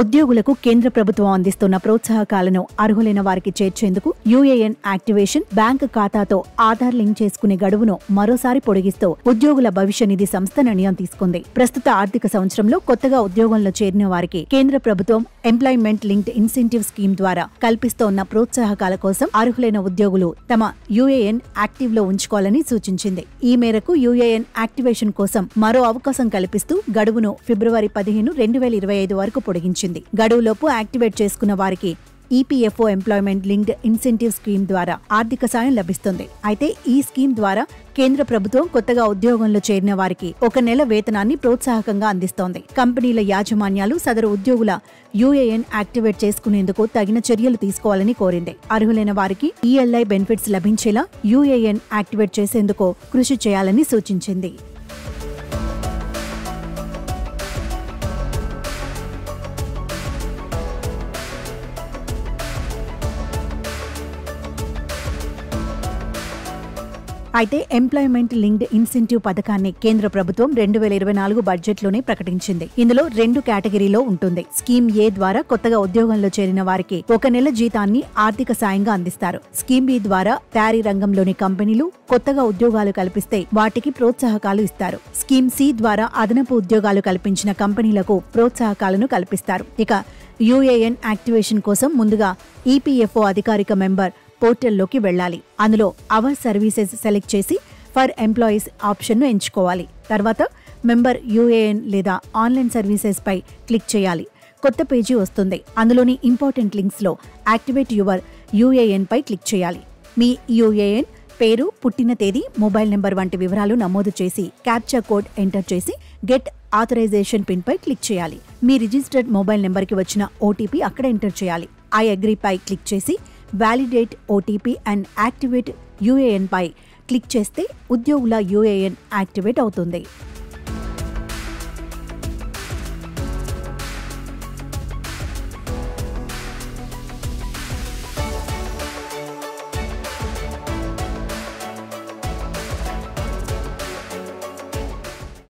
ఉద్యోగులకు కేంద్ర ప్రభుత్వం అందిస్తున్న ప్రోత్సాహకాలను అర్హులైన వారికి చేర్చేందుకు యూఏఎన్ యాక్టివేషన్, బ్యాంకు ఖాతాతో ఆధార్ లింక్ చేసుకునే గడువును మరోసారి పొడిగిస్తూ ఉద్యోగుల భవిష్య నిధి సంస్థ నిర్ణయం తీసుకుంది. ప్రస్తుత ఆర్థిక సంవత్సరంలో కొత్తగా ఉద్యోగంలో చేరిన వారికి కేంద్ర ప్రభుత్వం ఎంప్లాయ్మెంట్ లింక్డ్ ఇన్సెంటివ్ స్కీమ్ ద్వారా కల్పిస్తోన్న ప్రోత్సాహకాల కోసం అర్హులైన ఉద్యోగులు తమ యూఏఎన్ యాక్టివ్ లో ఉంచుకోవాలని సూచించింది. ఈ మేరకు యూఏఎన్ యాక్టివేషన్ కోసం మరో అవకాశం కల్పిస్తూ గడువును ఫిబ్రవరి 15, 2025 వరకు పొడిగించింది. గడువులోపు యాక్టివేట్ చేసుకున్న వారికి EPFO employment linked incentive scheme ద్వారా ఆర్థిక సాయం లభిస్తుంది. అయితే ఈ స్కీమ్ ద్వారా కేంద్ర ప్రభుత్వం కొత్తగా ఉద్యోగంలో చేరిన వారికి 1 నెల వేతనాన్ని ప్రోత్సాహకంగా అందిస్తోంది. కంపెనీల యాజమాన్యాలు సదరు ఉద్యోగుల యూఏఎన్ యాక్టివేట్ చేసుకునేందుకు తగిన చర్యలు తీసుకోవాలని కోరింది. అర్హులైన వారికి ఈఎల్ఐ బెనిఫిట్స్ లభించేలా యూఏఎన్ యాక్టివేట్ చేసేందుకు కృషి చేయాలని సూచించింది. అయితే ఎంప్లాయ్మెంట్ లింక్డ్ ఇన్సెంటివ్ పథకాన్ని కేంద్ర ప్రభుత్వం 2024 బడ్జెట్లోనే ప్రకటించింది. ఇందులో 2 కేటగిరీలో ఉంటుంది. స్కీమ్ ఏ ద్వారా కొత్తగా ఉద్యోగంలో చేరిన వారికి 1 నెల జీతాన్ని ఆర్థిక సాయంగా అందిస్తారు. స్కీమ్ బి ద్వారా తయారీ రంగంలోని కంపెనీలు కొత్తగా ఉద్యోగాలు కల్పిస్తే వాటికి ప్రోత్సాహకాలు ఇస్తారు. స్కీమ్ సి ద్వారా అదనపు ఉద్యోగాలు కల్పించిన కంపెనీలకు ప్రోత్సాహకాలను కల్పిస్తారు. ఇక యూఏఎన్ యాక్టివేషన్ కోసం ముందుగా ఈపీఎఫ్ఓ అధికారిక మెంబర్ పోర్టల్లోకి వెళ్లాలి. అందులో అవర్ సర్వీసెస్ సెలెక్ట్ చేసి ఫర్ ఎంప్లాయీస్ ఆప్షన్ను ఎంచుకోవాలి. తర్వాత మెంబర్ యూఏఎన్ లేదా ఆన్లైన్ సర్వీసెస్ పై క్లిక్ చేయాలి. కొత్త పేజీ వస్తుంది. అందులోని ఇంపార్టెంట్ లింక్స్ లో యాక్టివేట్ యువర్ యూఏఎన్ పై క్లిక్ చేయాలి. మీ యూఏఎన్ పేరు, పుట్టిన తేదీ, మొబైల్ నెంబర్ వంటి వివరాలు నమోదు చేసి క్యాప్చా కోడ్ ఎంటర్ చేసి గెట్ ఆథరైజేషన్ పిన్ పై క్లిక్ చేయాలి. మీ రిజిస్టర్డ్ మొబైల్ నెంబర్ కి వచ్చిన ఓటీపీ అక్కడ ఎంటర్ చేయాలి. ఐ అగ్రీ పై క్లిక్ చేసి validate OTP and activate UAN పై క్లిక్ చేస్తే ఉద్యోగుల యూఏఎన్ యాక్టివేట్ అవుతుంది.